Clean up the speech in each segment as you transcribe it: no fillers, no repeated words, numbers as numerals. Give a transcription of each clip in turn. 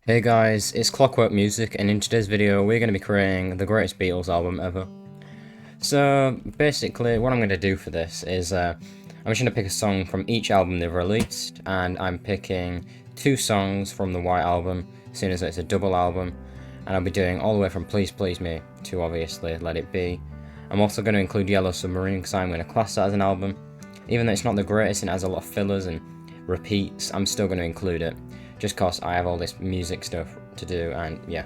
Hey guys, it's Clockwork Music, and in today's video we're going to be creating the greatest Beatles album ever. So basically what I'm going to do for this is I'm just going to pick a song from each album they've released, and I'm picking 2 songs from the White Album, seeing as it's a double album, and I'll be doing all the way from Please Please Me to obviously Let It Be. I'm also going to include Yellow Submarine because I'm going to class that as an album. Even though it's not the greatest and it has a lot of fillers and repeats, I'm still going to include it. Just cause I have all this music stuff to do, and yeah,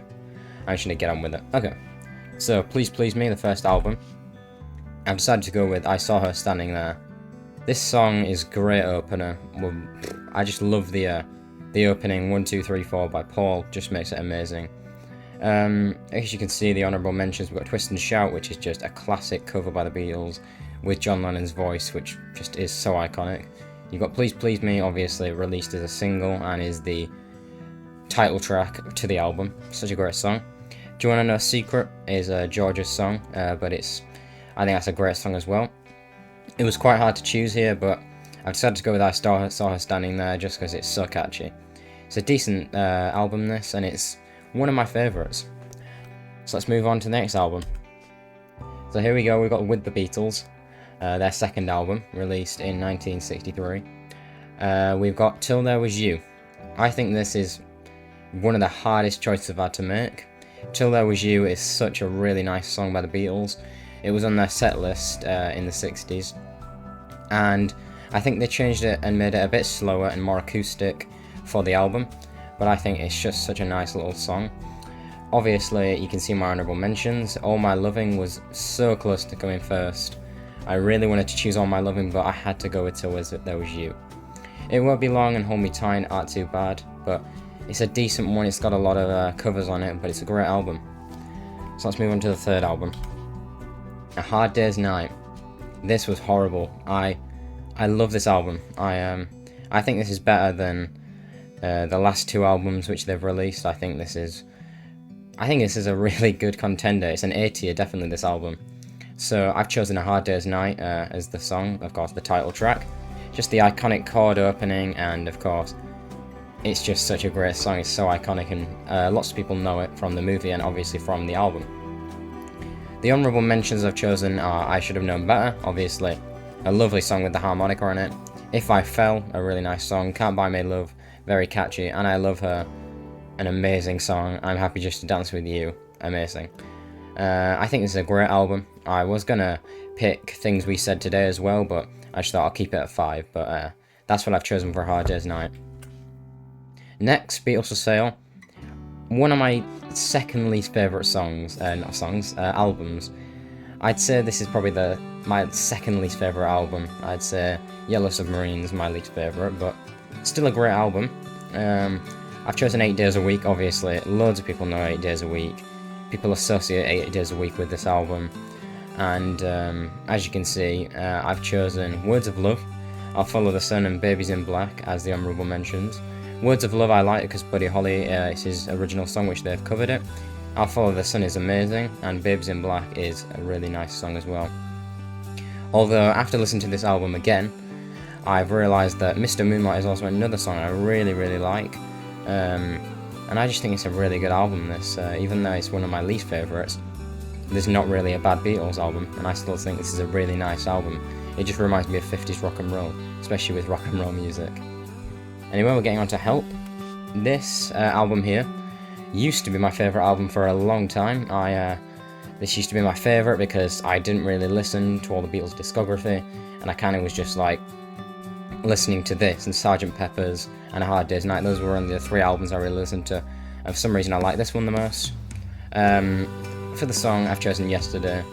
I'm just gonna get on with it. Okay, so Please Please Me, the first album. I've decided to go with I Saw Her Standing There. This song is great opener. Well, I just love the opening 1, 2, 3, 4 by Paul, just makes it amazing. As you can see, the honourable mentions, we've got Twist and Shout, which is just a classic cover by the Beatles with John Lennon's voice, which just is so iconic. You've got Please Please Me, obviously released as a single and is the title track to the album. Such a great song. Do You Wanna Know a Secret is George's song, but I think that's a great song as well. It was quite hard to choose here, but I've decided to go with I Saw Her Standing There just because it's so catchy. It's a decent album, this, and it's one of my favourites. So let's move on to the next album. So here we go, we've got With the Beatles. Their second album, released in 1963. We've got Till There Was You. I think this is one of the hardest choices I've had to make. Till There Was You is such a really nice song by the Beatles. It was on their set list in the 60s. And I think they changed it and made it a bit slower and more acoustic for the album. But I think it's just such a nice little song. Obviously, you can see my honourable mentions. All My Loving was so close to coming first. I really wanted to choose All My Loving, but I had to go with Till There Was You. It Won't Be Long and Hold Me Tight aren't too bad, but it's a decent one. It's got a lot of covers on it, but it's a great album. So let's move on to the third album. A Hard Day's Night. This was horrible. I love this album. I think this is better than the last 2 albums which they've released. I think this is a really good contender. It's an A tier, definitely, this album. So I've chosen A Hard Day's Night as the song, of course, the title track. Just the iconic chord opening, and of course, it's just such a great song. It's so iconic, and lots of people know it from the movie and obviously from the album. The honourable mentions I've chosen are I Should Have Known Better, obviously, a lovely song with the harmonica on it. If I Fell, a really nice song. Can't Buy Me Love, very catchy, and I Love Her, an amazing song. I'm Happy Just to Dance With You, amazing. I think this is a great album. I was gonna pick Things We Said Today as well, but I just thought I'll keep it at 5, but that's what I've chosen for A Hard Day's Night. Next, Beatles for Sale. One of my second least favourite albums. I'd say this is probably my second least favourite album. I'd say Yellow Submarine is my least favourite, but still a great album. I've chosen 8 Days a Week, obviously. Loads of people know 8 Days a Week. People associate 8 Days a Week with this album. And as you can see, I've chosen Words of Love, I'll Follow the Sun, and Babies in Black as the honourable mentions. Words of Love I like because Buddy Holly, it's his original song which they've covered it. I'll Follow the Sun is amazing, and Babies in Black is a really nice song as well. Although after listening to this album again, I've realised that Mr. Moonlight is also another song I really, really like. And I just think it's a really good album, this, even though it's one of my least favourites. There's not really a bad Beatles album, and I still think this is a really nice album. It just reminds me of 50s rock and roll, especially with rock and roll music. Anyway, we're getting on to Help. This album here used to be my favourite album for a long time. This used to be my favourite because I didn't really listen to all the Beatles discography, and I kind of was just like listening to this and Sgt. Pepper's and A Hard Day's Night. Those were only the 3 albums I really listened to, and for some reason I like this one the most. For the song, I've chosen Yesterday,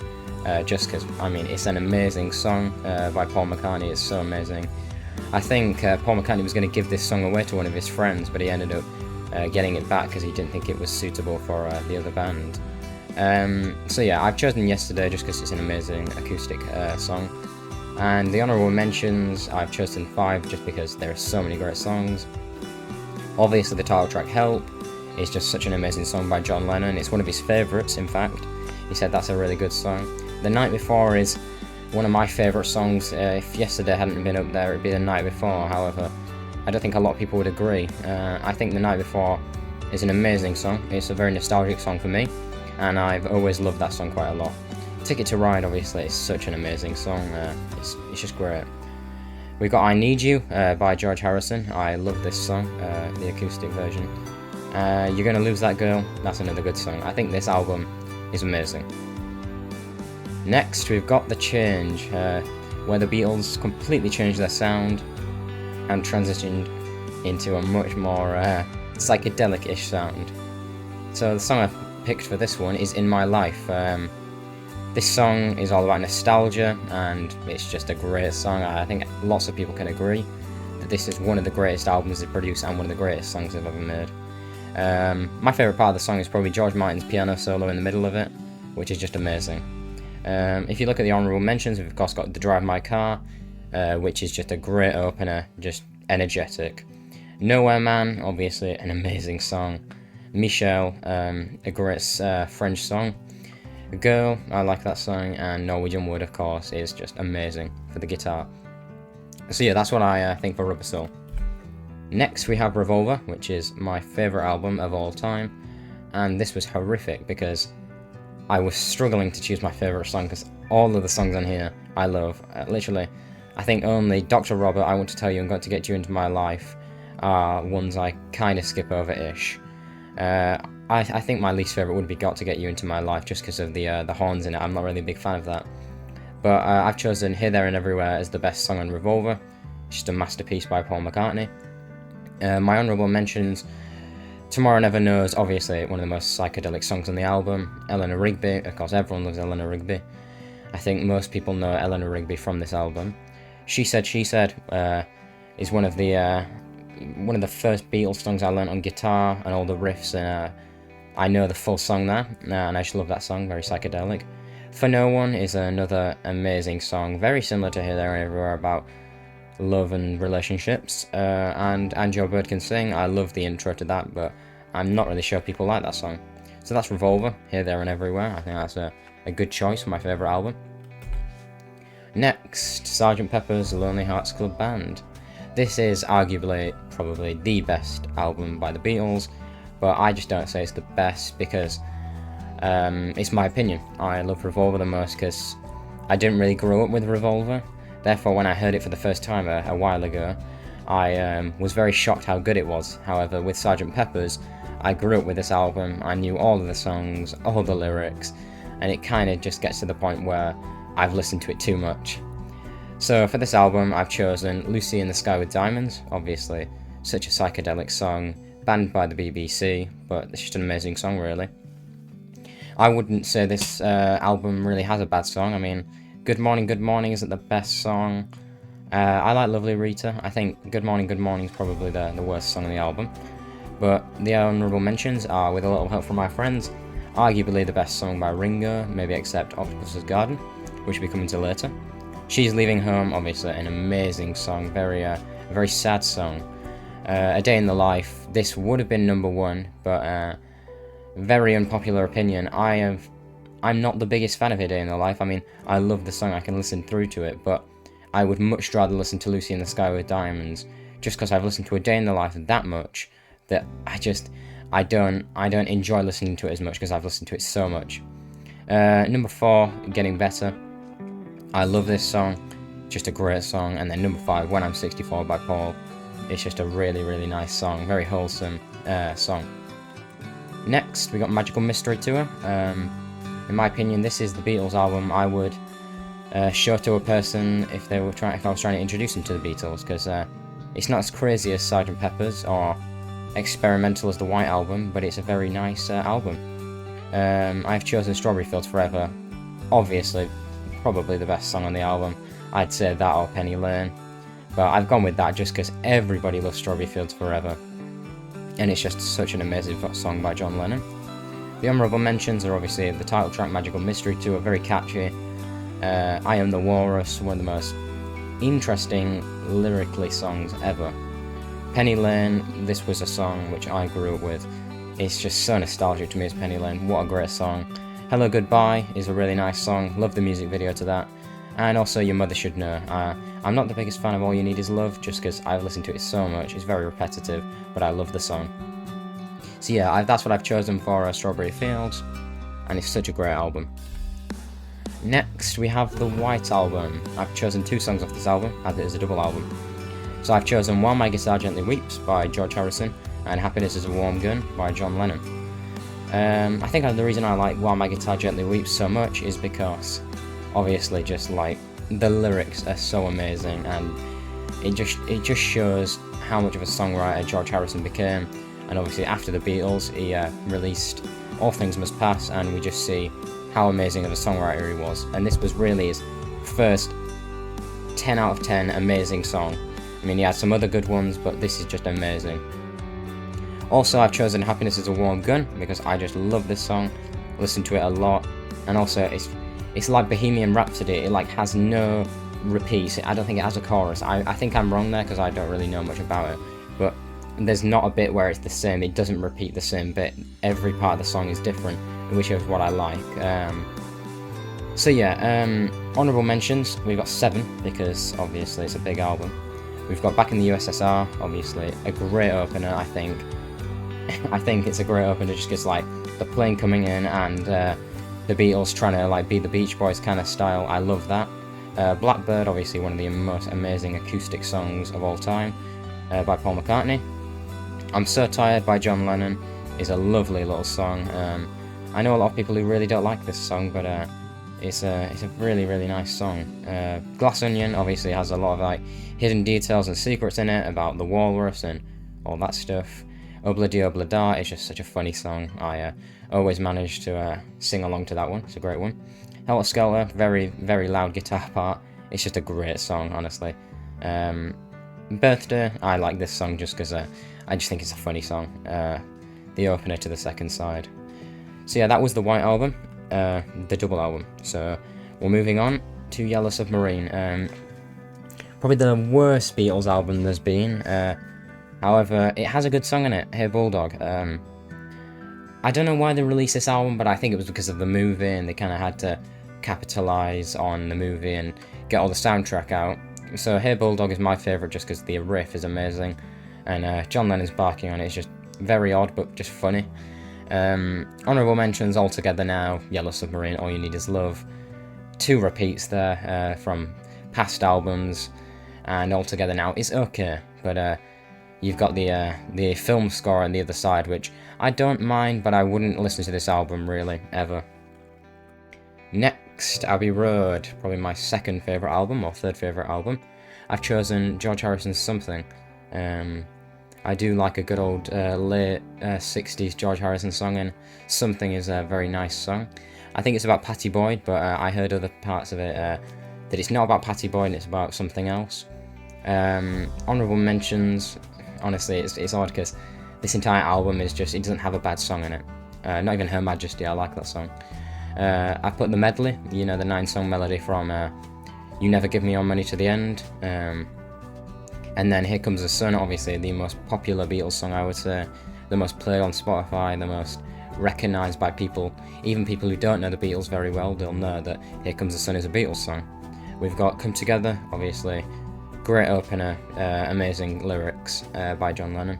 just because, I mean, it's an amazing song by Paul McCartney. It's so amazing. I think Paul McCartney was going to give this song away to one of his friends, but he ended up getting it back because he didn't think it was suitable for the other band. So yeah, I've chosen Yesterday just because it's an amazing acoustic song. And the honourable mentions, I've chosen 5 just because there are so many great songs. Obviously the title track Help is just such an amazing song by John Lennon. It's one of his favourites, in fact. He said that's a really good song. The Night Before is one of my favourite songs. If Yesterday hadn't been up there, it'd be The Night Before. However, I don't think a lot of people would agree. I think The Night Before is an amazing song. It's a very nostalgic song for me, and I've always loved that song quite a lot. Ticket to Ride, obviously, is such an amazing song. It's just great. We've got I Need You by George Harrison. I love this song, the acoustic version. You're Gonna Lose That Girl, that's another good song. I think this album is amazing. Next, we've got The Change, where the Beatles completely changed their sound and transitioned into a much more psychedelic-ish sound. So the song I've picked for this one is In My Life. This song is all about nostalgia, and it's just a great song. I think lots of people can agree that this is one of the greatest albums they've produced and one of the greatest songs they've ever made. My favourite part of the song is probably George Martin's piano solo in the middle of it, which is just amazing. If you look at the honourable mentions, we've of course got The Drive My Car, which is just a great opener, just energetic. Nowhere Man, obviously an amazing song. Michelle, a great French song. Girl, I like that song, and Norwegian Wood, of course, is just amazing for the guitar. So yeah, that's what I think for Rubber Soul. Next we have Revolver, which is my favourite album of all time, and this was horrific because I was struggling to choose my favourite song because all of the songs on here I love. Literally, I think only Dr. Robert, I Want to Tell You and Got to Get You Into My Life are ones I kind of skip over-ish. I think my least favourite would be Got to Get You Into My Life, just because of the horns in it. I'm not really a big fan of that. But I've chosen Here, There and Everywhere as the best song on Revolver. It's just a masterpiece by Paul McCartney. My honourable mentions, Tomorrow Never Knows, obviously one of the most psychedelic songs on the album. Eleanor Rigby, of course everyone loves Eleanor Rigby. I think most people know Eleanor Rigby from this album. She Said, is one of the first Beatles songs I learnt on guitar, and all the riffs, and I know the full song there, and I just love that song, very psychedelic. For No One is another amazing song, very similar to Here, There and Everywhere, about love and relationships, and Joe Bird Can Sing. I love the intro to that, but I'm not really sure people like that song. So that's Revolver, Here, There and Everywhere. I think that's a good choice for my favourite album. Next, Sgt. Pepper's Lonely Hearts Club Band. This is arguably probably the best album by the Beatles, but I just don't say it's the best because it's my opinion. I love Revolver the most because I didn't really grow up with Revolver. Therefore, when I heard it for the first time a while ago, I was very shocked how good it was. However, with Sgt. Pepper's, I grew up with this album. I knew all of the songs, all the lyrics, and it kind of just gets to the point where I've listened to it too much. So for this album, I've chosen Lucy in the Sky with Diamonds, obviously such a psychedelic song, banned by the BBC, but it's just an amazing song, really. I wouldn't say this album really has a bad song. I mean, Good Morning isn't the best song. I like Lovely Rita. I think Good Morning is probably the worst song on the album. But the honourable mentions are With a Little Help from My Friends, arguably the best song by Ringo, maybe except Octopus's Garden, which we'll be coming to later. She's Leaving Home, obviously an amazing song, very sad song. A Day in the Life, this would have been number one, but very unpopular opinion. I'm not the biggest fan of A Day in the Life. I mean, I love the song, I can listen through to it, but I would much rather listen to Lucy in the Sky with Diamonds, just because I've listened to A Day in the Life that much, that I don't enjoy listening to it as much because I've listened to it so much. Number 4, Getting Better. I love this song, just a great song. And then number 5, When I'm 64 by Paul. It's just a really, really nice song, very wholesome song. Next, we got Magical Mystery Tour. In my opinion, this is the Beatles album I would show to a person if I was trying to introduce them to the Beatles, because it's not as crazy as Sgt. Pepper's or experimental as the White Album, but it's a very nice album. I've chosen Strawberry Fields Forever, obviously probably the best song on the album. I'd say that or Penny Lane, but I've gone with that just because everybody loves Strawberry Fields Forever, and it's just such an amazing song by John Lennon. The honourable mentions are obviously the title track Magical Mystery Tour, very catchy. I Am the Walrus, one of the most interesting lyrically songs ever. Penny Lane, this was a song which I grew up with. It's just so nostalgic to me as Penny Lane, what a great song. Hello Goodbye is a really nice song, love the music video to that. And also Your Mother Should Know. I'm not the biggest fan of All You Need Is Love, just because I've listened to it so much, it's very repetitive, but I love the song. So yeah, that's what I've chosen for Strawberry Fields, and it's such a great album. Next, we have the White Album. I've chosen 2 songs off this album, as it is a double album. So I've chosen While My Guitar Gently Weeps by George Harrison, and Happiness Is a Warm Gun by John Lennon. I think the reason I like While My Guitar Gently Weeps so much is because, obviously, just like, the lyrics are so amazing, and it just shows how much of a songwriter George Harrison became. And obviously after the Beatles, he released All Things Must Pass, and we just see how amazing of a songwriter he was. And this was really his first 10 out of 10 amazing song. I mean, he had some other good ones, but this is just amazing. Also, I've chosen Happiness Is a Warm Gun because I just love this song, listen to it a lot, and also it's like Bohemian Rhapsody. It like has no repeats. I don't think it has a chorus. I think I'm wrong there because I don't really know much about it, but there's not a bit where it's the same. It doesn't repeat the same bit. Every part of the song is different, which is what I like. So yeah, honourable mentions, we've got 7 because obviously it's a big album. We've got Back in the USSR, obviously a great opener. I think it's a great opener just because like the plane coming in and the Beatles trying to like be the Beach Boys kind of style. I love that. Blackbird, obviously one of the most amazing acoustic songs of all time, by Paul McCartney. I'm So Tired by John Lennon is a lovely little song. I know a lot of people who really don't like this song, but it's a really, really nice song. Glass Onion obviously has a lot of like hidden details and secrets in it about the walrus and all that stuff. Obla-di Obla-da is just such a funny song. I always manage to sing along to that one. It's a great one. Helter Skelter, very, very loud guitar part. It's just a great song, honestly. Birthday, I like this song just because I just think it's a funny song. The opener to the second side. So yeah, that was the White Album, the double album. So we're moving on to Yellow Submarine. Probably the worst Beatles album there's been. However, it has a good song in it, Hey Bulldog. I don't know why they released this album, but I think it was because of the movie, and they kind of had to capitalise on the movie and get all the soundtrack out. So Hey Bulldog is my favourite just because the riff is amazing, and John Lennon's barking on it is just very odd but just funny. Honourable mentions altogether now: Yellow Submarine, All You Need Is Love, 2 repeats there from past albums, and altogether now it's okay, but you've got the film score on the other side, which I don't mind, but I wouldn't listen to this album really, ever. Next, Abbey Road, probably my second favourite album, or third favourite album. I've chosen George Harrison's Something. I do like a good old late 60s George Harrison song, and Something is a very nice song. I think it's about Pattie Boyd, but I heard other parts of it that it's not about Pattie Boyd and it's about something else. Honourable mentions, honestly, it's odd because this entire album is just, it doesn't have a bad song in it. Not even Her Majesty, I like that song. I put the medley, you know, the 9-song melody from You Never Give Me Your Money to the End. And then Here Comes the Sun, obviously the most popular Beatles song, I would say. The most played on Spotify, the most recognised by people. Even people who don't know the Beatles very well, they'll know that Here Comes the Sun is a Beatles song. We've got Come Together, obviously. Great opener, amazing lyrics by John Lennon.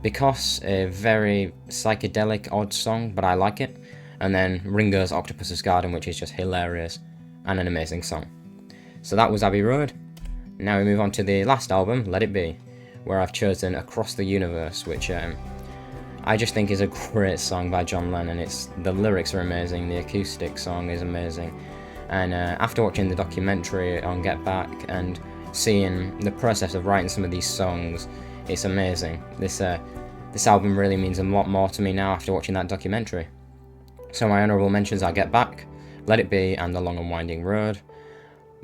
Because a very psychedelic, odd song, but I like it. And then Ringo's Octopus's Garden, which is just hilarious and an amazing song. So that was Abbey Road. Now we move on to the last album, Let It Be, where I've chosen Across the Universe, which I just think is a great song by John Lennon. The lyrics are amazing, the acoustic song is amazing. And after watching the documentary on Get Back and seeing the process of writing some of these songs, it's amazing. This album really means a lot more to me now after watching that documentary. So my honourable mentions are Get Back, Let It Be, and The Long and Winding Road.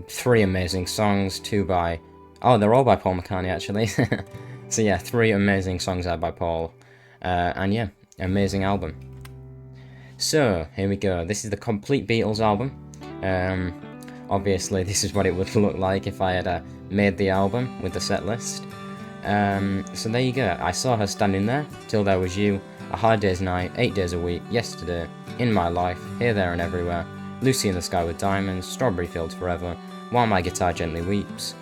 3 amazing songs, 2 by... Oh, they're all by Paul McCartney, actually. So yeah, 3 amazing songs are by Paul. And yeah, amazing album. So, here we go. This is the complete Beatles album. Obviously, this is what it would look like if I had made the album with the set list. So there you go. I Saw Her Standing There, Till There Was You, A Hard Day's Night, 8 Days a Week, Yesterday, In My Life, Here, There and Everywhere, Lucy in the Sky with Diamonds, Strawberry Fields Forever, While My Guitar Gently Weeps,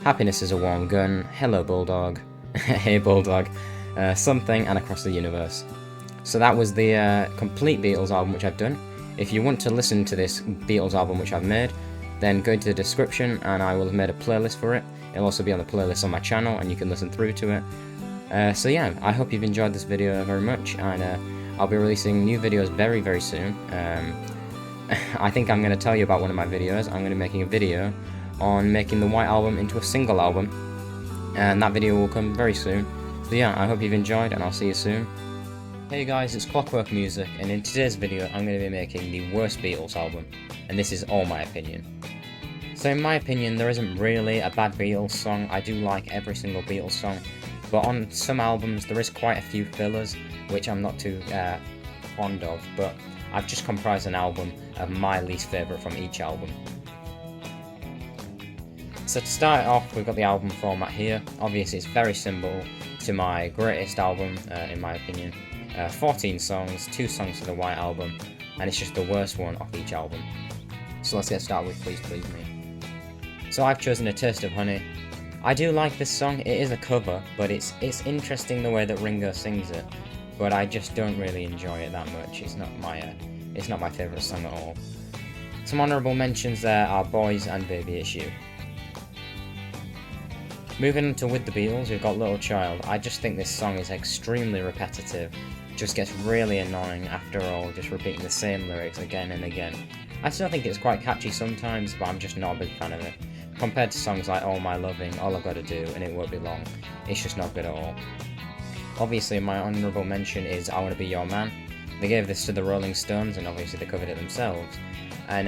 Happiness Is a Warm Gun, Hello Bulldog, Hey Bulldog, Something, and Across the Universe. So that was the complete Beatles album which I've done. If you want to listen to this Beatles album which I've made, then go into the description and I will have made a playlist for it. It'll also be on the playlist on my channel and you can listen through to it. So yeah, I hope you've enjoyed this video very much, and I'll be releasing new videos very, very soon. I think I'm going to tell you about one of my videos. I'm going to be making a video on making the White Album into a single album, and that video will come very soon. So yeah, I hope you've enjoyed, and I'll see you soon. Hey guys, it's Clockwork Music, and in today's video I'm going to be making the worst Beatles album, and this is all my opinion. So in my opinion, there isn't really a bad Beatles song. I do like every single Beatles song, but on some albums there is quite a few fillers, which I'm not too fond of, but I've just comprised an album of my least favourite from each album. So to start off, we've got the album format here. Obviously it's very similar to my greatest album, in my opinion. 14 songs, 2 songs to the White Album, and it's just the worst one off each album. So let's get started with Please Please Me. So I've chosen A Taste of Honey. I do like this song. It is a cover, but it's interesting the way that Ringo sings it, but I just don't really enjoy it that much. It's not my favourite song at all. Some honourable mentions there are Boys and Baby It's You. Moving on to With the Beatles, we've got Little Child. I just think this song is extremely repetitive. Just gets really annoying after all, just repeating the same lyrics again and again. I still think it's quite catchy sometimes, but I'm just not a big fan of it. Compared to songs like All My Loving, All I've Got to Do, and It Won't Be Long, it's just not good at all. Obviously my honourable mention is I Want to Be Your Man. They gave this to the Rolling Stones, and obviously they covered it themselves. And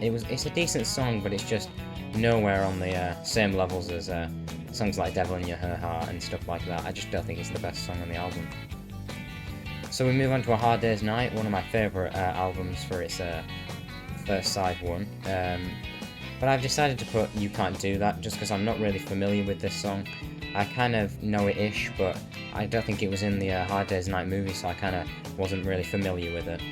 it's a decent song, but it's just nowhere on the same levels as songs like Devil in Your Heart and stuff like that. I just don't think it's the best song on the album. So we move on to A Hard Day's Night, one of my favourite albums for its first side one. But I've decided to put You Can't Do That just because I'm not really familiar with this song. I kind of know it-ish, but I don't think it was in the Hard Day's Night movie, so I kind of wasn't really familiar with it.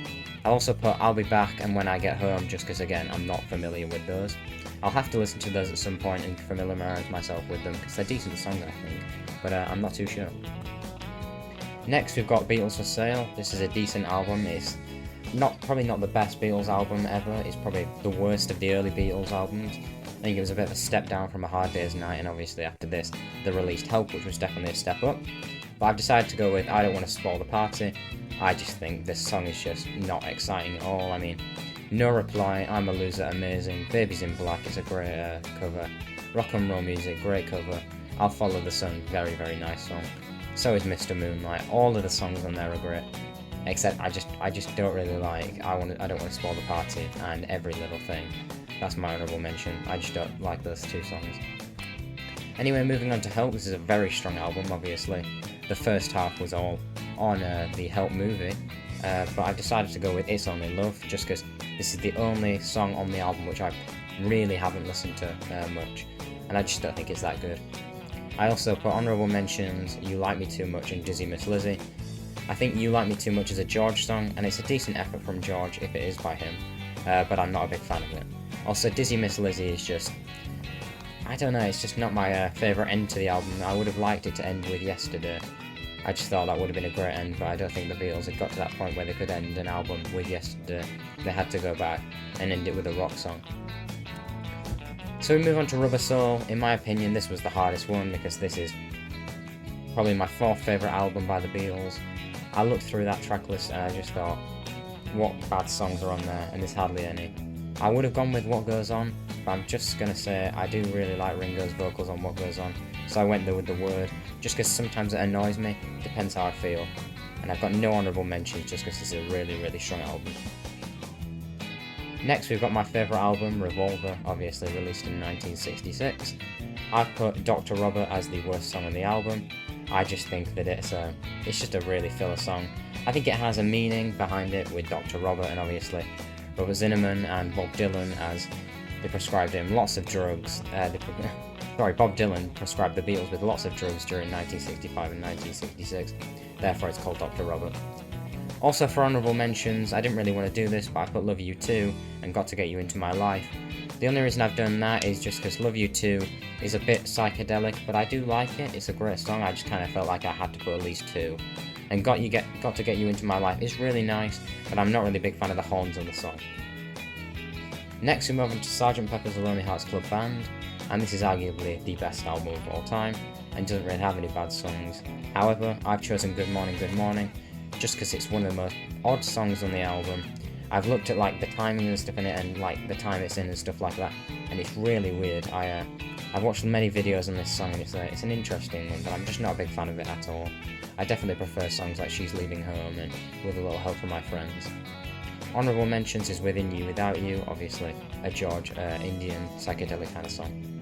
I also put I'll Be Back and When I Get Home just because, again, I'm not familiar with those. I'll have to listen to those at some point and familiarise myself with them because they're decent songs, I think, but I'm not too sure. Next we've got Beatles for Sale. This is a decent album. It's probably not the best Beatles album ever. It's probably the worst of the early Beatles albums. I think it was a bit of a step down from A Hard Day's Night, and obviously after this they released Help, which was definitely a step up. But I've decided to go with I Don't Want to Spoil the Party. I just think this song is just not exciting at all. I mean, No Reply, I'm a Loser, amazing. Babies in Black is a great cover. Rock and Roll Music, great cover. I'll Follow the Sun, very, very nice song. So is Mr. Moonlight. All of the songs on there are great, except I just don't really like I Don't Want to Spoil the Party and Every Little Thing. That's my honourable mention. I just don't like those 2 songs. Anyway, moving on to Help. This is a very strong album, obviously. The first half was all on the Help movie, but I've decided to go with It's Only Love just because this is the only song on the album which I really haven't listened to much, and I just don't think it's that good. I also put honourable mentions You Like Me Too Much and Dizzy Miss Lizzie. I think You Like Me Too Much is a George song, and it's a decent effort from George if it is by him, but I'm not a big fan of it. Also, Dizzy Miss Lizzie is just, I don't know, it's just not my favourite end to the album. I would have liked it to end with Yesterday. I just thought that would have been a great end, but I don't think the Beatles had got to that point where they could end an album with Yesterday. They had to go back and end it with a rock song. So we move on to Rubber Soul. In my opinion, this was the hardest one because this is probably my 4th favourite album by the Beatles. I looked through that track list and I just thought, what bad songs are on there, and there's hardly any. I would have gone with What Goes On, but I'm just going to say I do really like Ringo's vocals on What Goes On, so I went there with The Word, just because sometimes it annoys me, depends how I feel. And I've got no honourable mentions just because this is a really, really strong album. Next we've got my favourite album, Revolver, obviously released in 1966. I've put Dr. Robert as the worst song on the album. I just think that it's just a really filler song. I think it has a meaning behind it with Dr. Robert, and obviously Robert Zinnemann and Bob Dylan, as they prescribed him lots of drugs. Bob Dylan prescribed the Beatles with lots of drugs during 1965 and 1966, therefore it's called Dr. Robert. Also for honourable mentions, I didn't really want to do this, but I put Love You Too and Got to Get You Into My Life. The only reason I've done that is just because Love You Too is a bit psychedelic, but I do like it. It's a great song. I just kind of felt like I had to put at least 2. and Got to Get You Into My Life is really nice, but I'm not really a big fan of the horns on the song. Next we move on to Sgt. Pepper's Lonely Hearts Club Band, and this is arguably the best album of all time, and doesn't really have any bad songs. However, I've chosen Good Morning, Good Morning, just because it's one of the most odd songs on the album. I've looked at like the timing and stuff in it, and like the time it's in and stuff like that, and it's really weird. I've watched many videos on this song, and it's an interesting one, but I'm just not a big fan of it at all. I definitely prefer songs like She's Leaving Home and With a Little Help from My Friends. Honourable mentions is Within You, Without You, obviously a George Indian psychedelic kind of song.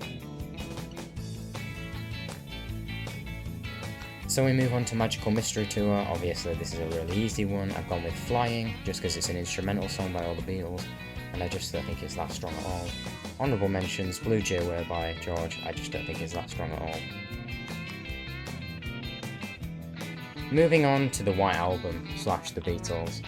So we move on to Magical Mystery Tour. Obviously this is a really easy one. I've gone with Flying, just because it's an instrumental song by all the Beatles, and I just don't think it's that strong at all. Honourable mentions, Blue Jay Way by George, I just don't think it's that strong at all. Moving on to the White Album / The Beatles.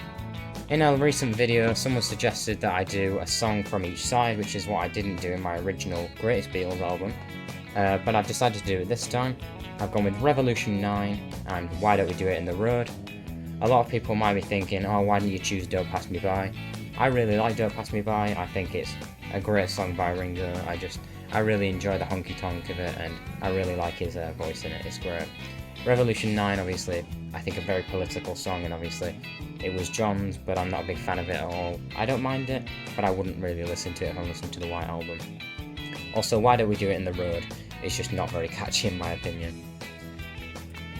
In a recent video, someone suggested that I do a song from each side, which is what I didn't do in my original Greatest Beatles album, but I've decided to do it this time. I've gone with Revolution 9 and Why Don't We Do It in the Road. A lot of people might be thinking, oh, why didn't you choose Don't Pass Me By? I really like Don't Pass Me By. I think it's a great song by Ringo. I really enjoy the honky tonk of it, and I really like his voice in it. It's great. Revolution 9, obviously, I think a very political song, and obviously it was John's, but I'm not a big fan of it at all. I don't mind it, but I wouldn't really listen to it if I'm listening to the White Album. Also, Why Don't We Do It in the Road? It's just not very catchy in my opinion.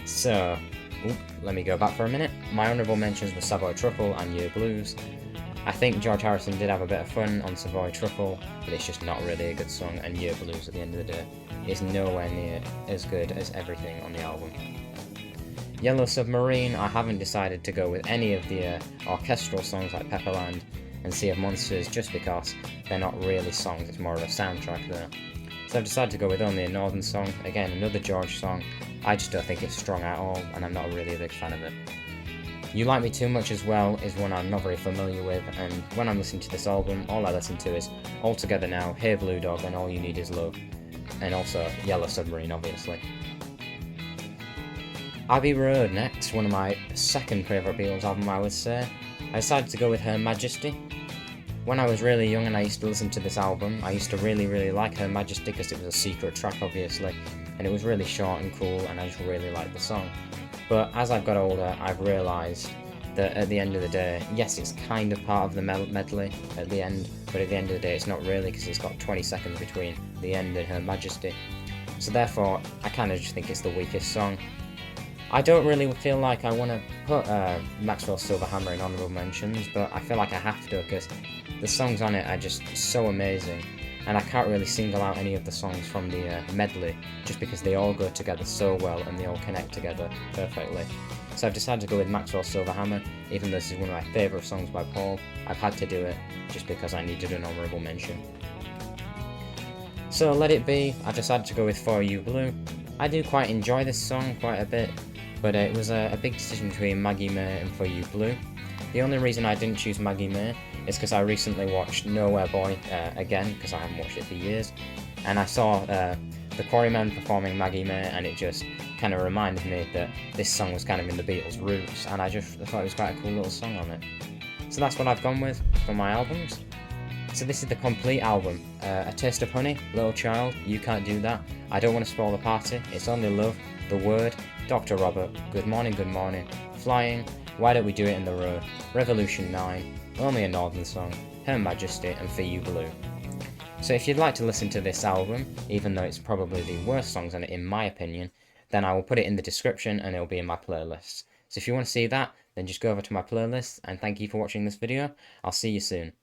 So, let me go back for a minute. My honourable mentions were Savoy Truffle and Year Blues. I think George Harrison did have a bit of fun on Savoy Truffle, but it's just not really a good song, and Year Blues at the end of the day is nowhere near as good as everything on the album. Yellow Submarine, I haven't decided to go with any of the orchestral songs like Pepperland and Sea of Monsters, just because they're not really songs, it's more of a soundtrack there. So I've decided to go with only a Northern song, again another George song. I just don't think it's strong at all, and I'm not really a big fan of it. You Like Me Too Much as well is one I'm not very familiar with, and when I'm listening to this album, all I listen to is All Together Now, Hey Blue Dog, and All You Need Is Love, and also Yellow Submarine, obviously. Abbey Road next, one of my second favourite Beatles album, I would say. I decided to go with Her Majesty. When I was really young and I used to listen to this album, I used to really like Her Majesty because it was a secret track, obviously, and it was really short and cool, and I just really liked the song. But as I've got older, I've realised that at the end of the day, yes, it's kind of part of the medley at the end, but at the end of the day it's not really, because it's got 20 seconds between the end and Her Majesty. So therefore, I kind of just think it's the weakest song. I don't really feel like I want to put Maxwell Silver Hammer in honourable mentions, but I feel like I have to, because the songs on it are just so amazing, and I can't really single out any of the songs from the medley, just because they all go together so well and they all connect together perfectly. So I've decided to go with Maxwell Silver Hammer, even though this is one of my favourite songs by Paul. I've had to do it, just because I needed an honourable mention. So Let It Be, I decided to go with For You Blue. I do quite enjoy this song quite a bit, but it was a big decision between Maggie May and For You Blue. The only reason I didn't choose Maggie May is because I recently watched Nowhere Boy again, because I haven't watched it for years, and I saw the Quarrymen performing Maggie May, and it just kind of reminded me that this song was kind of in the Beatles' roots, and I thought it was quite a cool little song on it. So that's what I've gone with for my albums. So this is the complete album. A Taste of Honey, Little Child, You Can't Do That, I Don't Want to Spoil the Party, It's Only Love, The Word, Dr. Robert, Good Morning, Flying, Why Don't We Do It in the Road, Revolution 9, Only a Northern Song, Her Majesty, and For You Blue. So if you'd like to listen to this album, even though it's probably the worst songs on it in my opinion, then I will put it in the description and it'll be in my playlists. So if you want to see that, then just go over to my playlist, and thank you for watching this video. I'll see you soon.